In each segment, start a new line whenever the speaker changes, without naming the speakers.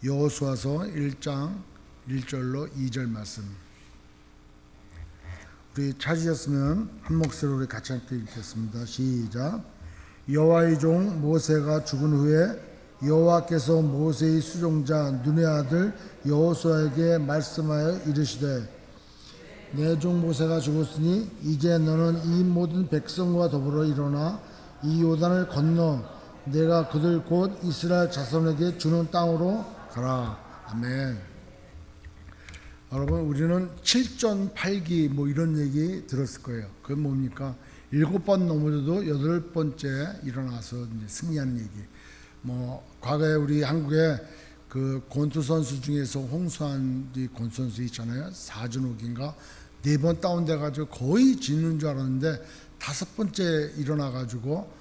여호수아서 1장 1절로 2절 말씀. 우리 찾으셨으면 한 목소리로 우리 같이 함께 읽겠습니다. 시작. 여호와의 종 모세가 죽은 후에 여호와께서 모세의 수종자 눈의 아들 여호수아에게 말씀하여 이르시되 내 종 모세가 죽었으니 이제 너는 이 모든 백성과 더불어 일어나 이 요단을 건너 내가 그들 곧 이스라엘 자손에게 주는 땅으로 가라. 아멘. 여러분, 우리는 7전8기 뭐 이런 얘기 들었을 거예요. 그건 뭡니까? 7번 넘어져도 8번째 일어나서 이제 승리하는 얘기. 뭐 과거에 우리 한국에 그 권투 선수 중에서 홍수환 권투 선수 있잖아요. 4준옥인가 4번 다운돼 가지고 거의 지는 줄 알았는데 5번째 일어나 가지고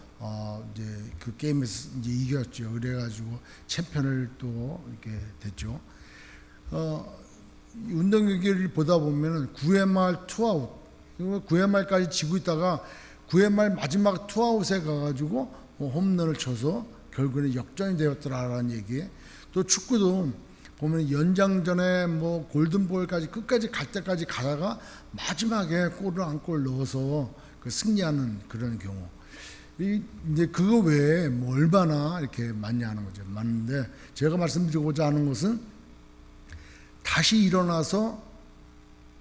이제 그 게임에서 이제 이겼죠. 그래가지고 챔피언을 또 이렇게 됐죠. 운동 경기를 보다 보면은 9회 말 투아웃, 9회 말까지 지고 있다가 9회 말 마지막 투아웃에 가가지고 홈런을 쳐서 결국에는 역전이 되었더라라는 얘기. 또 축구도 보면 연장전에 뭐 골든볼까지 끝까지 갈 때까지 가다가 마지막에 골을 한 골 넣어서 그 승리하는 그런 경우. 이제 그거 외에 뭐 얼마나 이렇게 많냐 하는 거죠. 많은데 제가 말씀드리고자 하는 것은 다시 일어나서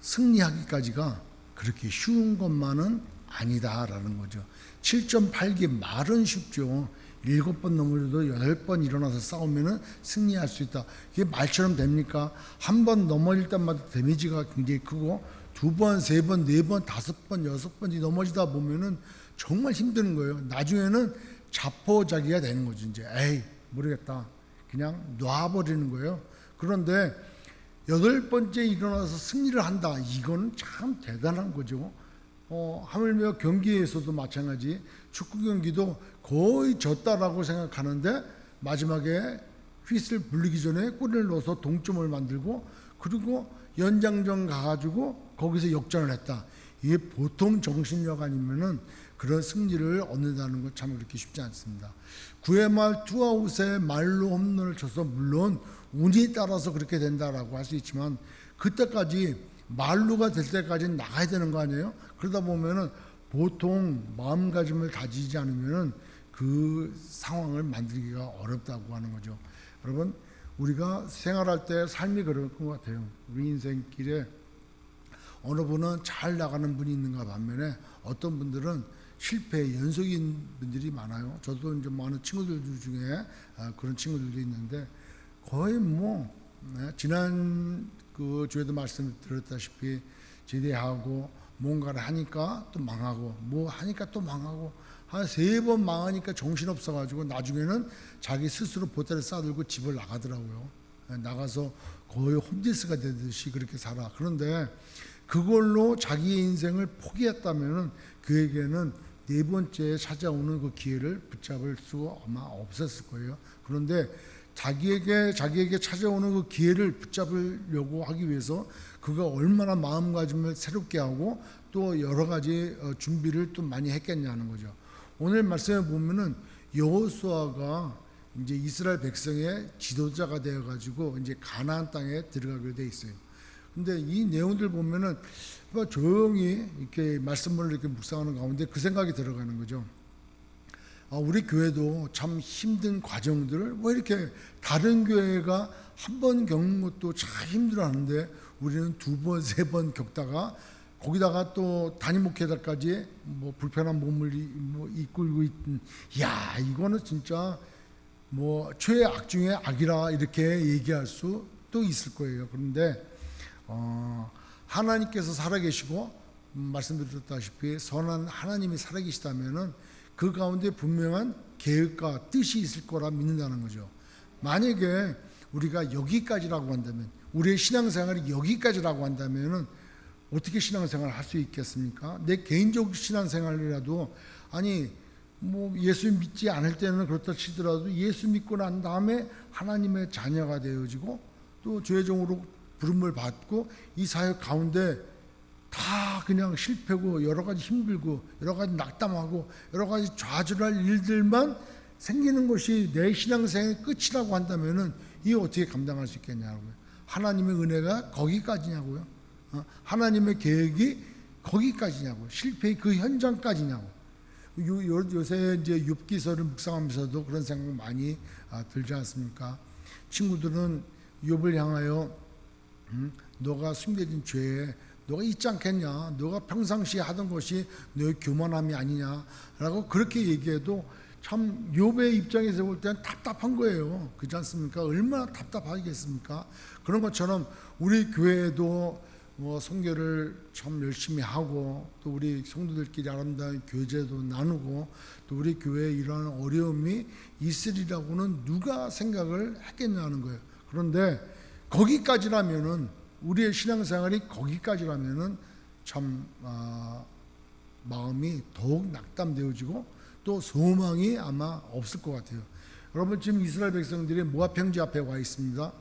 승리하기까지가 그렇게 쉬운 것만은 아니다라는 거죠. 7.8기 말은 쉽죠. 7번 넘어져도 8번 일어나서 싸우면은 승리할 수 있다. 이게 말처럼 됩니까? 한 번 넘어질 때마다 데미지가 굉장히 크고 2번, 3번, 4번, 5번, 6번이 넘어지다 보면은 정말 힘든 거예요. 나중에는 자포자기가 되는 거죠. 이제 에이 모르겠다. 그냥 놔버리는 거예요. 그런데 8번째 일어나서 승리를 한다. 이거는 참 대단한 거죠. 하물며 경기에서도 마찬가지. 축구 경기도 거의 졌다라고 생각하는데 마지막에 휘슬 불리기 전에 골을 넣어서 동점을 만들고 그리고 연장전 가가지고 거기서 역전을 했다. 이게 보통 정신력 아니면은 그런 승리를 얻는다는 건 참 그렇게 쉽지 않습니다. 9회 말 투아웃에 말로 홈런을 쳐서 물론 운이 따라서 그렇게 된다라고 할 수 있지만 그때까지 말루가 될 때까지 나가야 되는 거 아니에요? 그러다 보면은 보통 마음가짐을 다지지 않으면은 그 상황을 만들기가 어렵다고 하는 거죠. 여러분, 우리가 생활할 때 삶이 그럴 것 같아요. 우리 인생길에 어느 분은 잘 나가는 분이 있는가 반면에 어떤 분들은 실패 연속인 분들이 많아요. 저도 이제 많은 친구들 중에 그런 친구들도 있는데 거의 뭐 지난 그 주에도 말씀드렸다시피 제대하고 뭔가를 하니까 또 망하고 뭐 하니까 또 망하고 한 3번 망하니까 정신없어 가지고 나중에는 자기 스스로 보따리 싸들고 집을 나가더라고요. 나가서 거의 홈리스가 되듯이 그렇게 살아. 그런데 그걸로 자기의 인생을 포기했다면은 그에게는 4번째에 찾아오는 그 기회를 붙잡을 수가 아마 없었을 거예요. 그런데 자기에게 찾아오는 그 기회를 붙잡으려고 하기 위해서 그가 얼마나 마음가짐을 새롭게 하고 또 여러 가지 준비를 또 많이 했겠냐는 거죠. 오늘 말씀에 보면은 여호수아가 이제 이스라엘 백성의 지도자가 되어 가지고 이제 가나안 땅에 들어가게 돼 있어요. 근데 이 내용들 보면은 조용히 이렇게 말씀을 이렇게 묵상하는 가운데 그 생각이 들어가는 거죠. 우리 교회도 참 힘든 과정들을 왜 이렇게 다른 교회가 한 번 겪는 것도 참 힘들어하는데 우리는 2번, 3번 겪다가 거기다가 또 담임 목회자까지 뭐 불편한 몸을 뭐 이끌고 있던, 야 이거는 진짜 뭐 최악 중에 악이라 이렇게 얘기할 수도 있을 거예요. 그런데 하나님께서 살아계시고 말씀드렸다시피 선한 하나님이 살아계시다면은 그 가운데 분명한 계획과 뜻이 있을 거라 믿는다는 거죠. 만약에 우리가 여기까지라고 한다면 우리의 신앙생활이 여기까지라고 한다면은 어떻게 신앙생활을 할 수 있겠습니까? 내 개인적 신앙생활이라도 아니 뭐 예수 믿지 않을 때는 그렇다 치더라도 예수 믿고 난 다음에 하나님의 자녀가 되어지고 또 죄종으로 부름을 받고 이 사역 가운데 다 그냥 실패고 여러 가지 힘들고 여러 가지 낙담하고 여러 가지 좌절할 일들만 생기는 것이 내 신앙생활의 끝이라고 한다면은 이거 어떻게 감당할 수 있겠냐고요. 하나님의 은혜가 거기까지냐고요. 하나님의 계획이 거기까지냐고. 실패의 그 현장까지냐고. 요새 이제 욥기서를 묵상하면서도 그런 생각 많이 들지 않습니까? 친구들은 욥을 향하여 너가 숨겨진 죄에 너가 있지 않겠냐, 너가 평상시에 하던 것이 너의 교만함이 아니냐라고 그렇게 얘기해도 참 욥의 입장에서 볼 때는 답답한 거예요. 그렇지 않습니까? 얼마나 답답하겠습니까? 그런 것처럼 우리 교회에도 뭐 선교를 참 열심히 하고 또 우리 성도들끼리 아름다운 교제도 나누고 또 우리 교회에 이러한 어려움이 있으리라고는 누가 생각을 했겠냐는 거예요. 그런데 거기까지라면은 우리의 신앙생활이 거기까지라면은 참 마음이 더욱 낙담되어지고 또 소망이 아마 없을 것 같아요. 여러분 지금 이스라엘 백성들이 모압 평지 앞에 와 있습니다.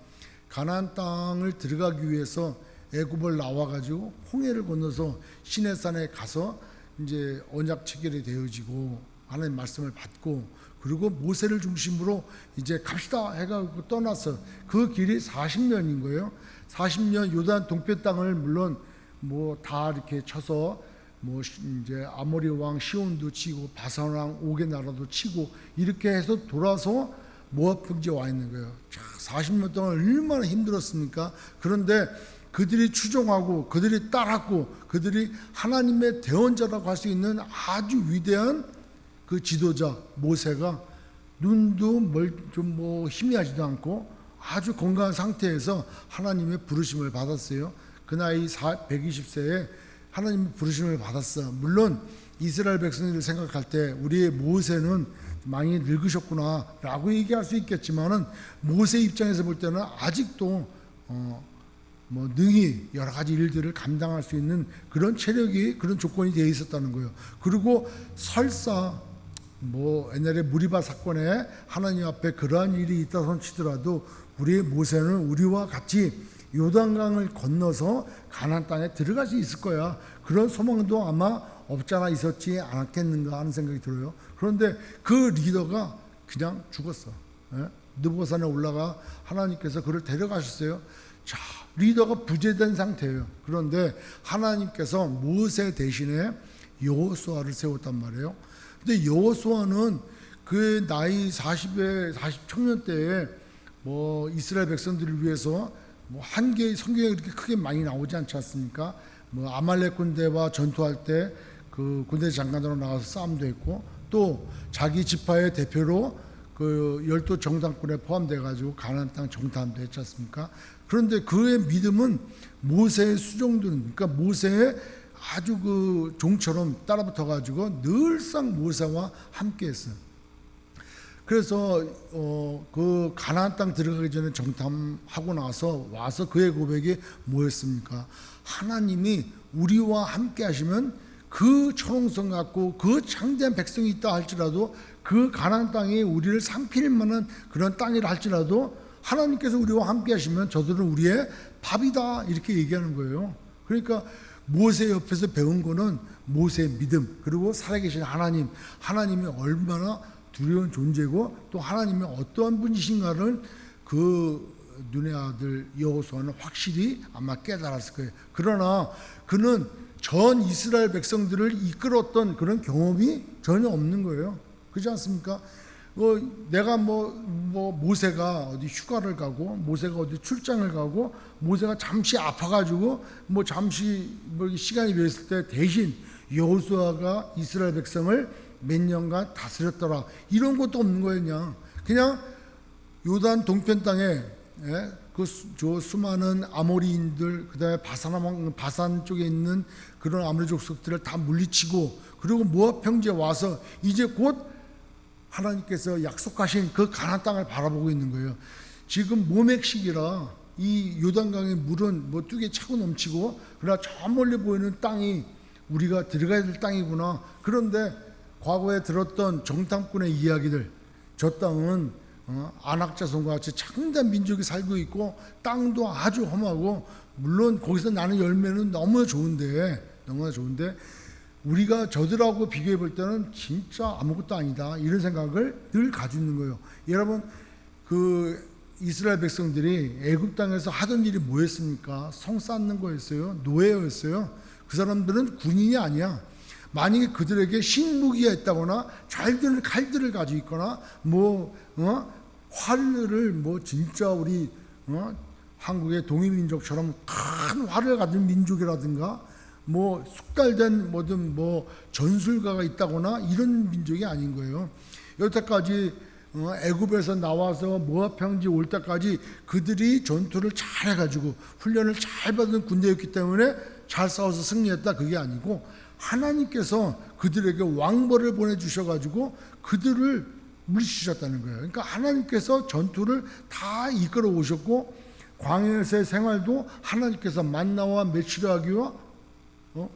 가나안 땅을 들어가기 위해서 애굽을 나와가지고 홍해를 건너서 시내산에 가서 이제 언약 체결이 되어지고 하나님 말씀을 받고 그리고 모세를 중심으로 이제 갑시다 해가지고 떠나서 그 길이 40년인 거예요. 40년 요단 동편 땅을 물론 뭐 다 이렇게 쳐서 뭐 이제 아모리 왕 시온도 치고 바산 왕 옥의 나라도 치고 이렇게 해서 돌아서 모압 평지에 와 있는 거예요. 40년 동안 얼마나 힘들었습니까? 그런데 그들이 추종하고 그들이 따랐고 그들이 하나님의 대언자라고 할 수 있는 아주 위대한 그 지도자 모세가 눈도 좀 뭐 희미하지도 않고 아주 건강한 상태에서 하나님의 부르심을 받았어요. 그 나이 120세에 하나님의 부르심을 받았어. 물론 이스라엘 백성들을 생각할 때 우리의 모세는 많이 늙으셨구나 라고 얘기할 수 있겠지만은 모세 입장에서 볼 때는 아직도 뭐 능히 여러 가지 일들을 감당할 수 있는 그런 체력이 그런 조건이 되어 있었다는 거예요. 그리고 설사 뭐 옛날에 무리바 사건에 하나님 앞에 그러한 일이 있다손 치더라도 우리의 모세는 우리와 같이 요단강을 건너서 가나안 땅에 들어갈 수 있을 거야. 그런 소망도 아마 없잖아 있었지 않았겠는가 하는 생각이 들어요. 그런데 그 리더가 그냥 죽었어. 느보산에 올라가 하나님께서 그를 데려가셨어요. 자, 리더가 부재된 상태예요. 그런데 하나님께서 모세 대신에 여호수아를 세웠단 말이에요. 근데 여호수아는 그 나이 40 청년 때에 뭐 이스라엘 백성들을 위해서 뭐 한 개의 성경에 그렇게 크게 많이 나오지 않지 않습니까? 뭐 아말렉 군대와 전투할 때 그 군대 장관으로 나가서 싸움도 했고 또 자기 지파의 대표로 그 열두 정탐꾼에 포함돼 가지고 가나안 땅 정탐도 했지 않습니까? 그런데 그의 믿음은 모세의 수종들은 그러니까 모세의 아주 그 종처럼 따라붙어 가지고 늘상 모세와 함께했어요. 그래서 그 가나안 땅 들어가기 전에 정탐하고 나서 와서 그의 고백이 뭐였습니까? 하나님이 우리와 함께 하시면 그 초롱성 같고 그 창대한 백성이 있다 할지라도 그 가나안 땅이 우리를 삼킬 만한 그런 땅이라 할지라도 하나님께서 우리와 함께 하시면 저들은 우리의 밥이다 이렇게 얘기하는 거예요. 그러니까 모세 옆에서 배운 거는 모세의 믿음 그리고 살아계신 하나님이 얼마나 두려운 존재고 또 하나님이 어떠한 분이신가를 그 눈의 아들 여호수아는 확실히 아마 깨달았을 거예요. 그러나 그는 전 이스라엘 백성들을 이끌었던 그런 경험이 전혀 없는 거예요. 그렇지 않습니까? 내가 모세가 어디 휴가를 가고 모세가 어디 출장을 가고 모세가 잠시 아파가지고 뭐 잠시 뭐 시간이 비었을 때 대신 여호수아가 이스라엘 백성을 몇 년간 다스렸더라 이런 것도 없는 거예요. 그냥 요단 동편 땅에 저 수많은 아모리인들 그다음에 바산 쪽에 있는 그런 아모리 족속들을 다 물리치고 그리고 모압 평지에 와서 이제 곧 하나님께서 약속하신 그 가나안 땅을 바라보고 있는 거예요. 지금 모맥시기라 이 요단강의 물은 뭐 뚝에 차고 넘치고 그러나 저 멀리 보이는 땅이 우리가 들어가야 될 땅이구나. 그런데 과거에 들었던 정탐꾼의 이야기들 저 땅은 안악자손과 같이 창대한 민족이 살고 있고 땅도 아주 험하고 물론 거기서 나는 열매는 너무나 좋은데 우리가 저들하고 비교해 볼 때는 진짜 아무것도 아니다 이런 생각을 늘 가지고 있는 거예요. 여러분 그 이스라엘 백성들이 애굽 땅에서 하던 일이 뭐였습니까? 성 쌓는 거였어요. 노예였어요. 그 사람들은 군인이 아니야. 만약에 그들에게 신무기가 있다거나 잘 드는 칼들을 가지고 있거나 활을 진짜 우리 한국의 동이민족처럼 큰 활을 가진 민족이라든가 숙달된 전술가가 있다거나 이런 민족이 아닌 거예요. 여태까지 애굽에서 나와서 모압 평지 올 때까지 그들이 전투를 잘 해가지고 훈련을 잘 받은 군대였기 때문에 잘 싸워서 승리했다, 그게 아니고 하나님께서 그들에게 왕벌을 보내주셔가지고 그들을 물리치셨다는 거예요. 그러니까 하나님께서 전투를 다 이끌어 오셨고 광야에서의 생활도 하나님께서 만나와 메추라 하기와 그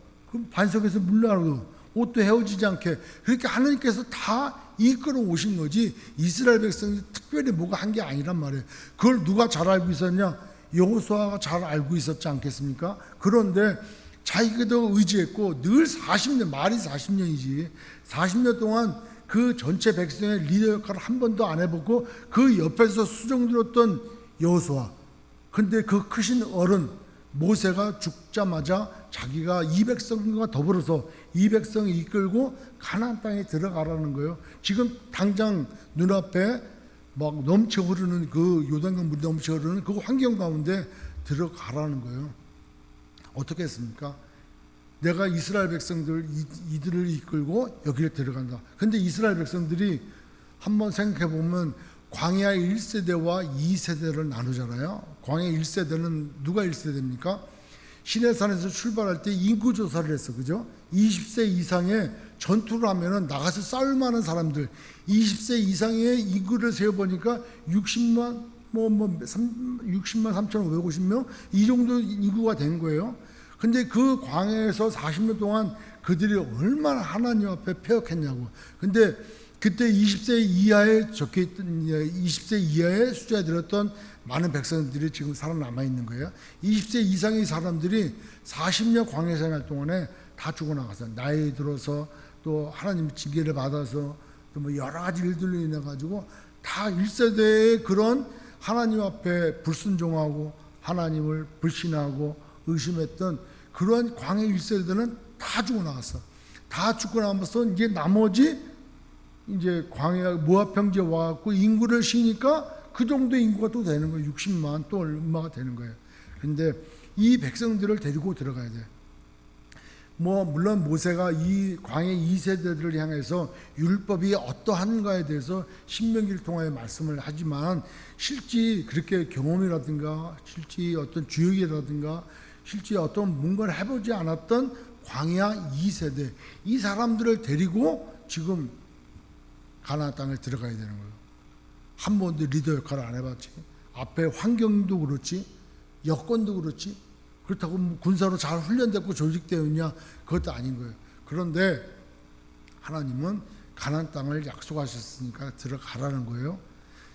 반석에서 물나르고 옷도 헤어지지 않게 그렇게 하나님께서 다 이끌어 오신 거지, 이스라엘 백성이 특별히 뭐가 한 게 아니란 말이에요. 그걸 누가 잘 알고 있었냐? 여호수아가 잘 알고 있었지 않겠습니까? 그런데 자기도 의지했고 늘 40년, 말이 40년이지 40년 동안 그 전체 백성의 리더 역할을 한 번도 안 해보고 그 옆에서 수종 들었던 여호수아, 근데 그 크신 어른 모세가 죽자마자 자기가 이 백성과 더불어서 이 백성을 이끌고 가나안 땅에 들어가라는 거예요. 지금 당장 눈앞에 막 넘쳐 흐르는 그 요단강 물이 넘쳐 흐르는 그 환경 가운데 들어가라는 거예요. 어떻게 했습니까? 내가 이스라엘 백성들 이들을 이끌고 여기를 들어간다. 근데 이스라엘 백성들이 한번 생각해 보면 광야 1세대와 2세대를 나누잖아요. 광야 1세대는 누가 1세대입니까? 시내산에서 출발할 때 인구 조사를 했어. 그죠? 20세 이상의 전투를 하면은 나가서 싸울 만한 사람들, 20세 이상의 인구를 세어보니까 60만 3,550명 이 정도 인구가 된 거예요. 근데 그 광야에서 40년 동안 그들이 얼마나 하나님 앞에 패역했냐고. 근데 그때 20세 이하에 적혀있던 20세 이하의 숫자에 들었던 많은 백성들이 지금 살아남아 있는 거예요. 20세 이상의 사람들이 40년 광야 생활 동안에 다 죽어나가서 나이 들어서 또 하나님의 징계를 받아서 또 여러 가지 일들로 인해 가지고 다 1세대의 그런 하나님 앞에 불순종하고 하나님을 불신하고 의심했던 그런 광야 1세대는 다 죽어나갔어. 다 죽어나가면서 이제 나머지 이제 광야 모압 평지에 와갖고 인구를 쉬니까 그 정도 인구가 또 되는 거예요. 60만 또 얼마가 되는 거예요. 그런데 이 백성들을 데리고 들어가야 돼. 물론 모세가 이 광야 2세대들을 향해서 율법이 어떠한가에 대해서 신명기를 통하여 말씀을 하지만 실제 그렇게 경험이라든가 실제 어떤 주역이라든가 실제 어떤 뭔가를 해보지 않았던 광야 2세대 이 사람들을 데리고 지금 가나안 땅을 들어가야 되는 거예요. 한 번도 리더 역할을 안 해봤지. 앞에 환경도 그렇지, 여건도 그렇지. 그렇다고 군사로 잘 훈련됐고 조직되었냐? 그것도 아닌 거예요. 그런데 하나님은 가나안 땅을 약속하셨으니까 들어가라는 거예요.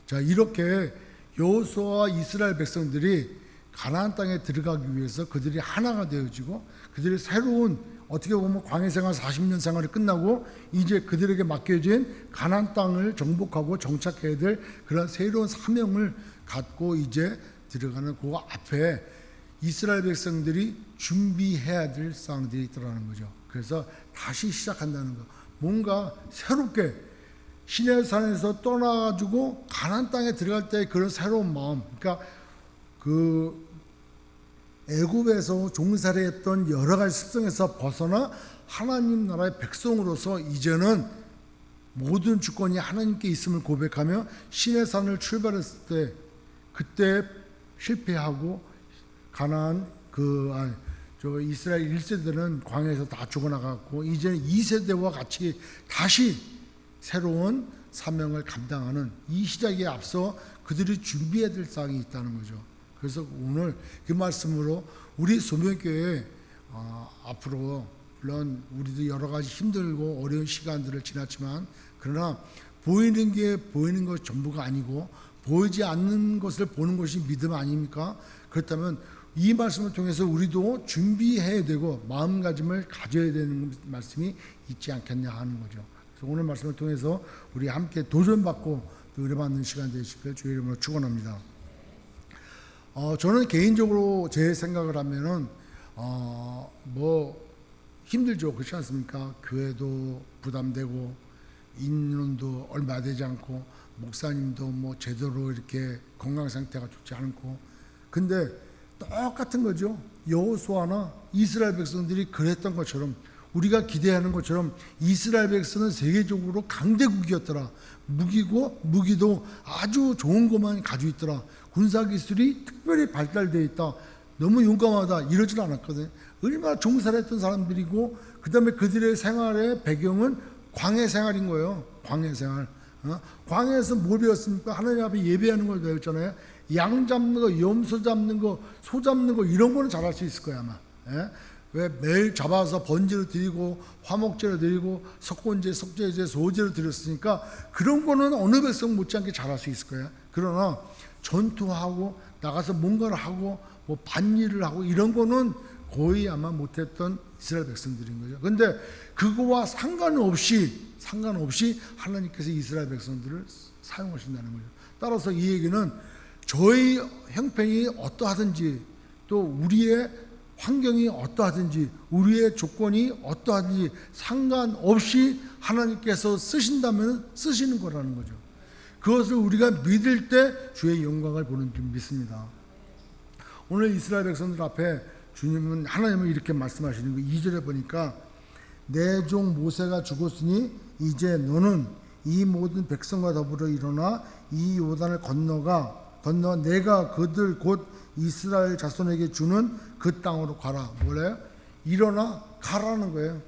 자, 이렇게 여호수아와 이스라엘 백성들이 가나안 땅에 들어가기 위해서 그들이 하나가 되어지고 그들이 새로운 어떻게 보면 광야 생활 40년 생활이 끝나고 이제 그들에게 맡겨진 가나안 땅을 정복하고 정착해야 될 그런 새로운 사명을 갖고 이제 들어가는 그 앞에 이스라엘 백성들이 준비해야 될 사항들이 있더라는 거죠. 그래서 다시 시작한다는 거. 뭔가 새롭게 시내산에서 떠나가지고 가나안 땅에 들어갈 때 그런 새로운 마음. 그러니까 그 애굽에서 종살이했던 여러 가지 습성에서 벗어나 하나님 나라의 백성으로서 이제는 모든 주권이 하나님께 있음을 고백하며 시내산을 출발했을 때 그때 실패하고 가나안 이스라엘 1세대는 광야에서 다 죽어나갔고 이제는 2세대와 같이 다시 새로운 사명을 감당하는 이 시작에 앞서 그들이 준비해야 될 사항이 있다는 거죠. 그래서 오늘 그 말씀으로 우리 소명교회 앞으로 물론 우리도 여러 가지 힘들고 어려운 시간들을 지났지만 그러나 보이는 것 전부가 아니고 보이지 않는 것을 보는 것이 믿음 아닙니까? 그렇다면 이 말씀을 통해서 우리도 준비해야 되고 마음가짐을 가져야 되는 말씀이 있지 않겠냐 하는 거죠. 그래서 오늘 말씀을 통해서 우리 함께 도전받고 또 은혜받는 시간 되시길 주의 이름으로 축원합니다. 저는 개인적으로 제 생각을 하면은 뭐 힘들죠. 그렇지 않습니까? 교회도 부담되고 인원도 얼마 되지 않고 목사님도 뭐 제대로 이렇게 건강 상태가 좋지 않고, 근데 똑같은 거죠. 여호수아나 이스라엘 백성들이 그랬던 것처럼, 우리가 기대하는 것처럼 이스라엘 백성은 세계적으로 강대국이었더라. 무기도 아주 좋은 것만 가지고 있더라. 군사기술이 특별히 발달되어 있다. 너무 용감하다. 이러질 않았거든요. 얼마나 종살했던 사람들이고, 그 다음에 그들의 생활의 배경은 광해 생활인 거예요. 광해 생활. 광해에서 뭘 배웠습니까? 하나님 앞에 예배하는 걸 배웠잖아요. 양 잡는 거, 염소 잡는 거, 소 잡는 거, 이런 거는 잘할 수 있을 거야 아마. 예? 왜 매일 잡아서 번제로 드리고 화목제로 드리고 석곤제, 속죄제, 소제로 드렸으니까 그런 거는 어느 백성 못지않게 잘할 수 있을 거야. 그러나 전투하고 나가서 뭔가를 하고 뭐 반일을 하고 이런 거는 거의 아마 못했던 이스라엘 백성들인 거죠. 근데 그거와 상관없이 하나님께서 이스라엘 백성들을 사용하신다는 거죠. 따라서 이 얘기는 저희 형편이 어떠하든지, 또 우리의 환경이 어떠하든지, 우리의 조건이 어떠하든지 상관없이 하나님께서 쓰신다면 쓰시는 거라는 거죠. 그것을 우리가 믿을 때 주의 영광을 보는 줄 믿습니다. 오늘 이스라엘 백성들 앞에 주님은, 하나님은 이렇게 말씀하시는 거예요. 2절에 보니까 내 종 모세가 죽었으니 이제 너는 이 모든 백성과 더불어 일어나 이 요단을 건너 내가 그들 곧 이스라엘 자손에게 주는 그 땅으로 가라. 뭐래요? 일어나 가라는 거예요.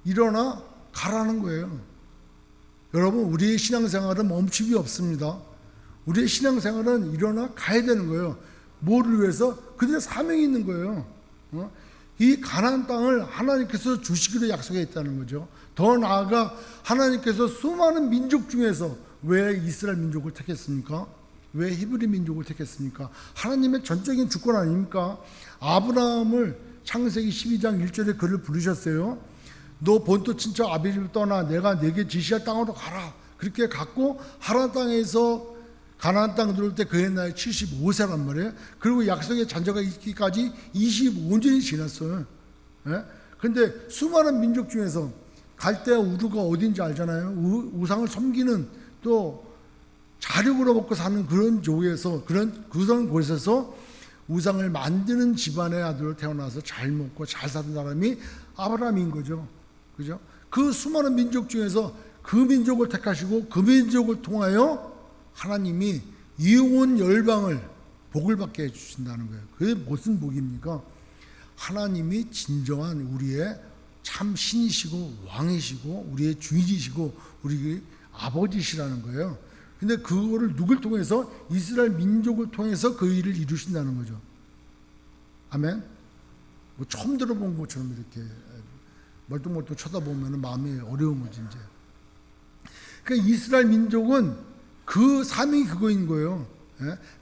일어나 가라는 거예요. 여러분, 우리의 신앙생활은 멈춤이 없습니다. 우리의 신앙생활은 일어나 가야 되는 거예요. 뭐를 위해서? 그들의 사명이 있는 거예요. 이 가나안 땅을 하나님께서 주시기로 약속했다는 거죠. 더 나아가 하나님께서 수많은 민족 중에서 왜 이스라엘 민족을 택했습니까? 왜 히브리 민족을 택했습니까? 하나님의 전적인 주권 아닙니까? 아브라함을 창세기 12장 1절에 그를 부르셨어요. 너 본토 친척 아비집을 떠나 내가 내게 지시할 땅으로 가라. 그렇게 갔고 하란 땅에서 가나안 땅 들어올 때 그의 나이 75세란 말이에요. 그리고 약속의 잔자가 있기까지 25년이 지났어요. 근데 수많은 민족 중에서 갈대아 우르가 어딘지 알잖아요. 우상을 섬기는, 또 자력으로 먹고 사는 그런 족에서, 그런 곳에서 우상을 만드는 집안의 아들로 태어나서 잘 먹고 잘 사는 사람이 아브라함인 거죠. 그죠? 그 수많은 민족 중에서 그 민족을 택하시고 그 민족을 통하여 하나님이 이온 열방을 복을 받게 해주신다는 거예요. 그게 무슨 복입니까? 하나님이 진정한 우리의 참 신이시고 왕이시고 우리의 주인이시고 우리 아버지시라는 거예요. 근데 그거를 누굴 통해서? 이스라엘 민족을 통해서 그 일을 이루신다는 거죠. 아멘. 뭐 처음 들어본 것처럼 이렇게 멀뚱멀뚱 쳐다보면 마음이 어려움이지 이제. 그러니까 이스라엘 민족은 그 사명이 그거인 거예요.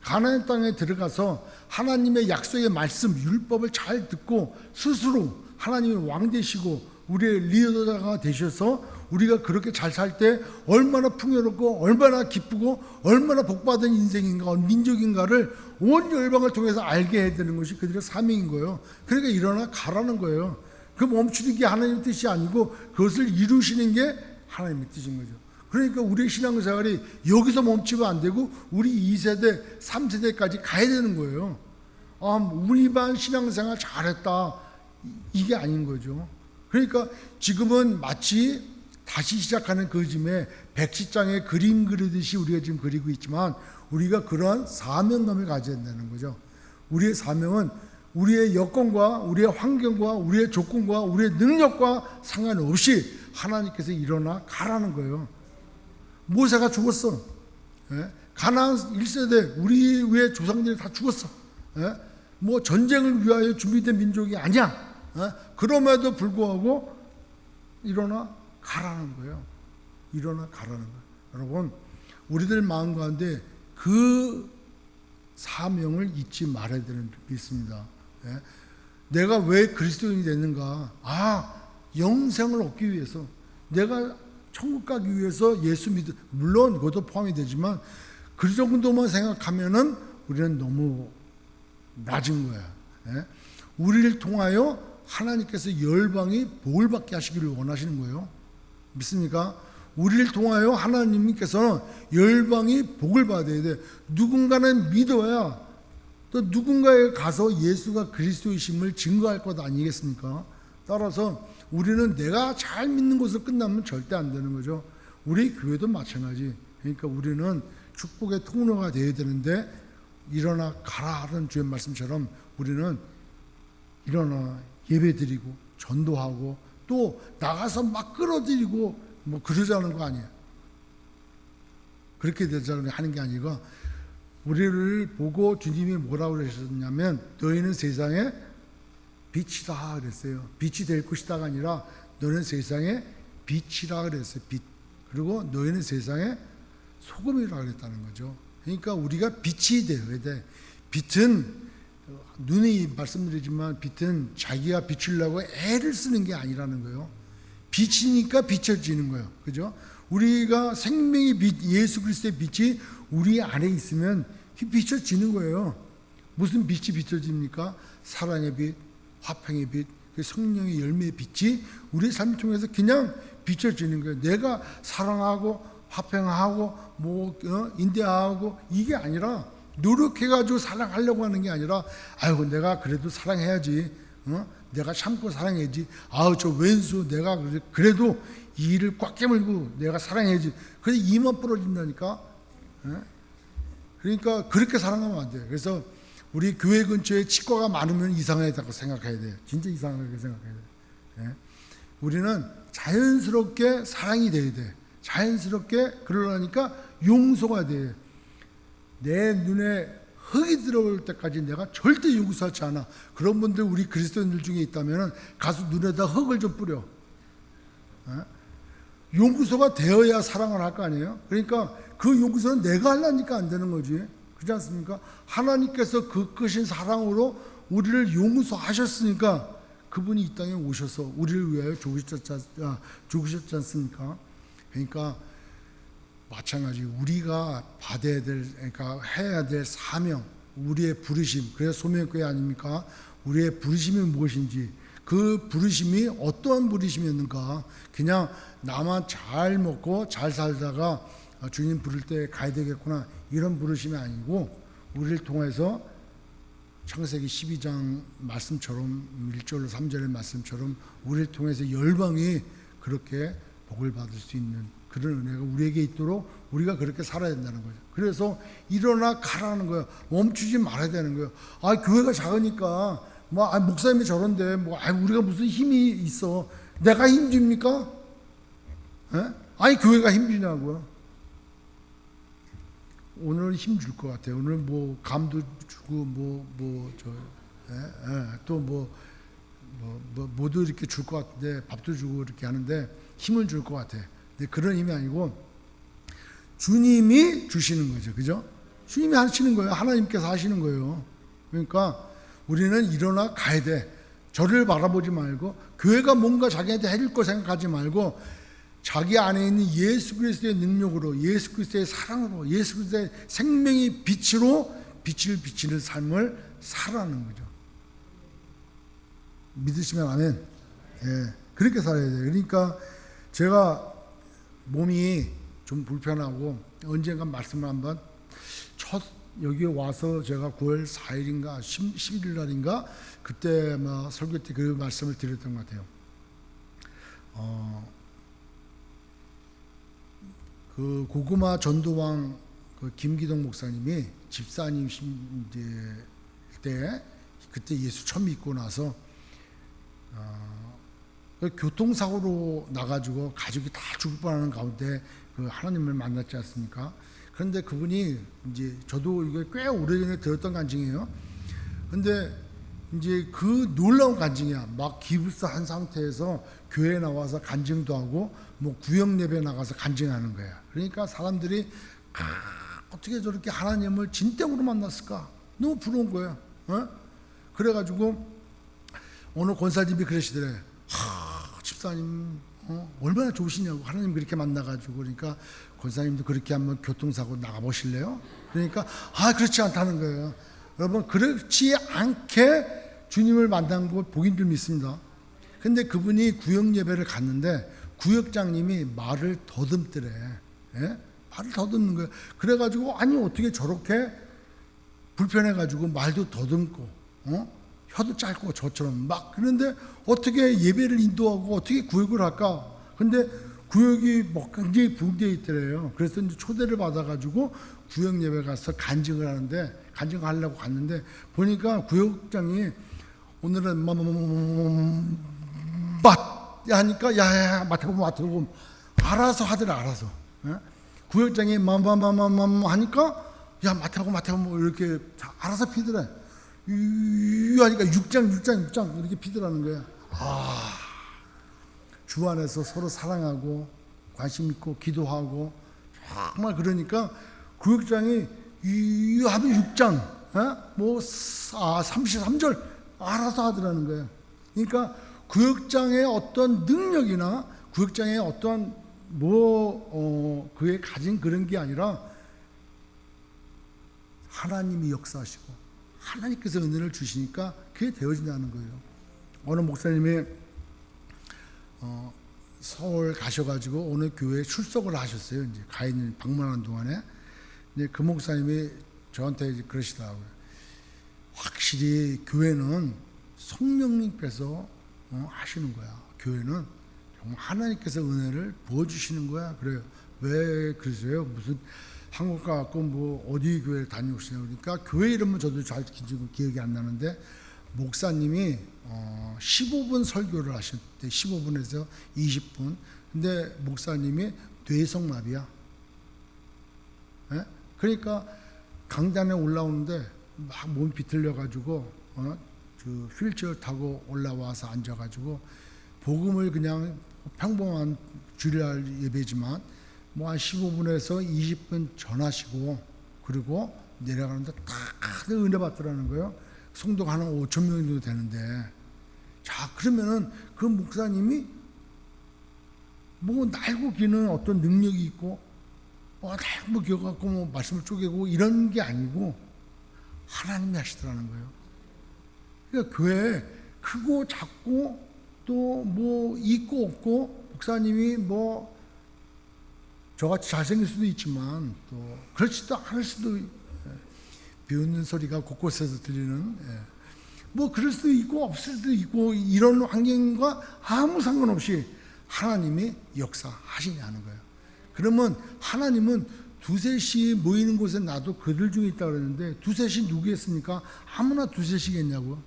가나안 땅에 들어가서 하나님의 약속의 말씀, 율법을 잘 듣고 스스로 하나님의 왕 되시고 우리의 리더가 되셔서 우리가 그렇게 잘 살 때 얼마나 풍요롭고 얼마나 기쁘고 얼마나 복받은 인생인가, 민족인가를 온 열방을 통해서 알게 해야 되는 것이 그들의 사명인 거예요. 그러니까 일어나 가라는 거예요. 그 멈추는 게 하나님의 뜻이 아니고 그것을 이루시는 게 하나님의 뜻인 거죠. 그러니까 우리의 신앙생활이 여기서 멈추면 안 되고 우리 2세대, 3세대까지 가야 되는 거예요. 우리만 신앙생활 잘했다, 이게 아닌 거죠. 그러니까 지금은 마치 다시 시작하는 그 즈음에 백지장에 그림 그리듯이 우리가 지금 그리고 있지만 우리가 그러한 사명감을 가져야 된다는 거죠. 우리의 사명은 우리의 여건과 우리의 환경과 우리의 조건과 우리의 능력과 상관없이 하나님께서 일어나 가라는 거예요. 모세가 죽었어. 가나안 1세대 우리 위에 조상들이 다 죽었어. 뭐 전쟁을 위하여 준비된 민족이 아니야. 그럼에도 불구하고 일어나 가라는 거예요. 일어나 가라는 거예요. 여러분, 우리들 마음 가운데 그 사명을 잊지 말아야 되는 게 있습니다. 내가 왜 그리스도인이 됐는가? 영생을 얻기 위해서, 내가 천국 가기 위해서 예수 믿어, 물론 그것도 포함이 되지만 그 정도만 생각하면은 우리는 너무 낮은 거야. 예? 우리를 통하여 하나님께서 열방이 복을 받게 하시기를 원하시는 거예요. 믿습니까? 우리를 통하여 하나님께서는 열방이 복을 받아야 돼. 누군가는 믿어야 또 누군가에 가서 예수가 그리스도이심을 증거할 것 아니겠습니까? 따라서 우리는 내가 잘 믿는 것으로 끝나면 절대 안 되는 거죠. 우리 교회도 마찬가지. 그러니까 우리는 축복의 통로가 되어야 되는데 일어나 가라 하는 주의 말씀처럼 우리는 일어나 예배드리고 전도하고 또 나가서 막 끌어들이고 뭐 그러자는 거 아니에요. 그렇게 되자는 하는 게 아니고 우리를 보고 주님이 뭐라고 그러셨냐면 너희는 세상의 빛이다 그랬어요. 빛이 될 것이다가 아니라 너는 세상의 빛이라 그랬어요. 빛. 그리고 너희는 세상의 소금이라 그랬다는 거죠. 그러니까 우리가 빛이 되어야 돼. 빛은 눈이 말씀드리지만 빛은 자기가 비추려고 애를 쓰는 게 아니라는 거예요. 빛이니까 비춰지는 거예요. 그죠? 우리가 생명의 빛, 예수 그리스도의 빛이 우리 안에 있으면 비춰지는 거예요. 무슨 빛이 비춰집니까? 사랑의 빛, 화평의 빛, 성령의 열매의 빛이 우리의 삶을 통해서 그냥 비춰지는 거예요. 내가 사랑하고 화평하고 인대하고 이게 아니라 노력해가지고 사랑하려고 하는 게 아니라 아이고 내가 그래도 사랑해야지, 내가 참고 사랑해야지, 아우 저 왼수 내가 그래도 이 일을 꽉 깨물고 내가 사랑해야지. 그래서 이만 부러진다니까. 그러니까 그렇게 사랑하면 안 돼요. 그래서 우리 교회 근처에 치과가 많으면 이상하다고 생각해야 돼요. 진짜 이상하게 생각해야 돼요. 우리는 자연스럽게 사랑이 돼야 돼. 자연스럽게 그러려니까 용서가 돼. 내 눈에 흙이 들어올 때까지 내가 절대 용서하지 않아. 그런 분들 우리 그리스도인들 중에 있다면 가서 눈에다 흙을 좀 뿌려. 용서가 되어야 사랑을 할 거 아니에요. 그러니까 그 용서는 내가 하려니까 안 되는 거지. 그렇지 않습니까? 하나님께서 그 크신 사랑으로 우리를 용서하셨으니까 그분이 이 땅에 오셔서 우리를 위하여 죽으셨지 않습니까? 그러니까 마찬가지 우리가 받아야 될, 그러니까 해야 될 사명, 우리의 부르심, 그래서 소명교회 아닙니까? 우리의 부르심이 무엇인지, 그 부르심이 어떠한 부르심이었는가? 그냥 나만 잘 먹고 잘 살다가 주님 부를 때 가야 되겠구나 이런 부르심이 아니고 우리를 통해서 창세기 12장 말씀처럼 1절로 3절의 말씀처럼 우리를 통해서 열방이 그렇게 복을 받을 수 있는 그런 은혜가 우리에게 있도록 우리가 그렇게 살아야 된다는 거죠. 그래서 일어나 가라는 거예요. 멈추지 말아야 되는 거예요. 아 교회가 작으니까 목사님이 저런데 우리가 무슨 힘이 있어? 내가 힘줍니까? 아니 교회가 힘주냐고요. 오늘은 힘줄 것 같아요. 오늘 감도 주고 또 모두 이렇게 줄 것 같은데 밥도 주고 이렇게 하는데 힘을 줄 것 같아. 근데 그런 힘이 아니고 주님이 주시는 거죠. 그죠? 주님이 하시는 거예요. 하나님께서 하시는 거예요. 그러니까 우리는 일어나 가야 돼. 저를 바라보지 말고 교회가 뭔가 자기한테 해줄 거 생각하지 말고 자기 안에 있는 예수 그리스도의 능력으로, 예수 그리스도의 사랑으로, 예수 그리스도의 생명의 빛으로 빛을 비치는 삶을 살아가는 거죠. 믿으시면 아멘. 그렇게 살아야 돼요. 그러니까 제가 몸이 좀 불편하고 언젠가 말씀을 한번 여기에 와서 제가 9월 4일인가 11일 날인가 그때 설교 때 그 말씀을 드렸던 것 같아요. 그 고구마 전도왕 김기동 목사님이 집사님 때 그때 예수 처음 믿고 나서 교통사고로 나가지고 가족이 다 죽을 뻔하는 가운데 그 하나님을 만났지 않습니까? 그런데 그분이 이제 저도 이게 꽤 오래전에 들었던 간증이에요. 근데 이제 그 놀라운 간증이야. 막 기부사 한 상태에서 교회에 나와서 간증도 하고 구역 예배 나가서 간증하는 거야. 그러니까 사람들이 어떻게 저렇게 하나님을 진정으로 만났을까? 너무 부러운 거야. 그래가지고 오늘 권사님이 그러시더래. 집사님 얼마나 좋으시냐고. 하나님 그렇게 만나가지고. 그러니까 권사님도 그렇게 한번 교통사고 나가보실래요? 그러니까 그렇지 않다는 거예요. 여러분, 그렇지 않게 주님을 만난 거 복인 줄 믿습니다. 근데 그분이 구역 예배를 갔는데 구역장님이 말을 더듬더래. 예? 말을 더듬는 거예요. 그래가지고 아니 어떻게 저렇게 불편해가지고 말도 더듬고 혀도 짧고 저처럼 막 그런데 어떻게 예배를 인도하고 어떻게 구역을 할까? 근데 구역이 뭐 굉장히 붕대에 있더래요. 그래서 이제 초대를 받아가지고 구역 예배 가서 간증을 하는데 간증하려고 갔는데 보니까 구역장이 오늘은 하니까 야야야 맡아보면 알아서 하더라. 알아서. 예? 구역장이 하니까 야 맡아보면 이렇게 알아서 피더래. 하니까 6장 이렇게 피더라는 거야. 주 안에서 서로 사랑하고 관심 있고 기도하고 정말 그러니까 구역장이 하면 6장 뭐 33절 알아서 하더라는 거예요. 그러니까 구역장의 어떤 능력이나 구역장의 어떤 그에 가진 그런 게 아니라 하나님이 역사하시고 하나님께서 은혜를 주시니까 그게 되어진다는 거예요. 어느 목사님이 서울 가셔가지고 어느 교회에 출석을 하셨어요. 이제 가인 방문하는 동안에 이제 그 목사님이 저한테 그러시더라고요. 확실히 교회는 성령님께서 하시는 거야. 교회는 정말 하나님께서 은혜를 부어주시는 거야. 그래요. 왜 그러세요? 무슨 한국 가갖고 뭐 어디 교회를 다녀오시냐 그러니까 교회 이름은 저도 잘 기억이 안 나는데 목사님이 15분 설교를 하셨대. 15분에서 20분. 근데 목사님이 뇌성마비야. 예? 그러니까 강단에 올라오는데 막 몸 비틀려가지고 그 휠체어 타고 올라와서 앉아가지고 복음을 그냥 평범한 주일날 예배지만 뭐 한 15분에서 20분 전하시고 그리고 내려가는데 다들 은혜 받더라는 거예요. 성도가 한 5천 명 정도 되는데 자 그러면은 그 목사님이 뭐 날고 기는 어떤 능력이 있고 날고 기어갖고 뭐 말씀을 쪼개고 이런 게 아니고 하나님이 하시더라는 거예요. 그러니까 교회 크고 작고 또 뭐 있고 없고 목사님이 뭐 저같이 잘생길 수도 있지만 또 그렇지도 않을 수도 비웃는 소리가 곳곳에서 들리는 뭐 그럴 수도 있고 없을 수도 있고 이런 환경과 아무 상관없이 하나님이 역사하시냐는 거예요. 그러면 하나님은 두셋이 모이는 곳에 나도 그들 중에 있다고 그랬는데 두셋이 누구겠습니까? 아무나 두셋이겠냐고요.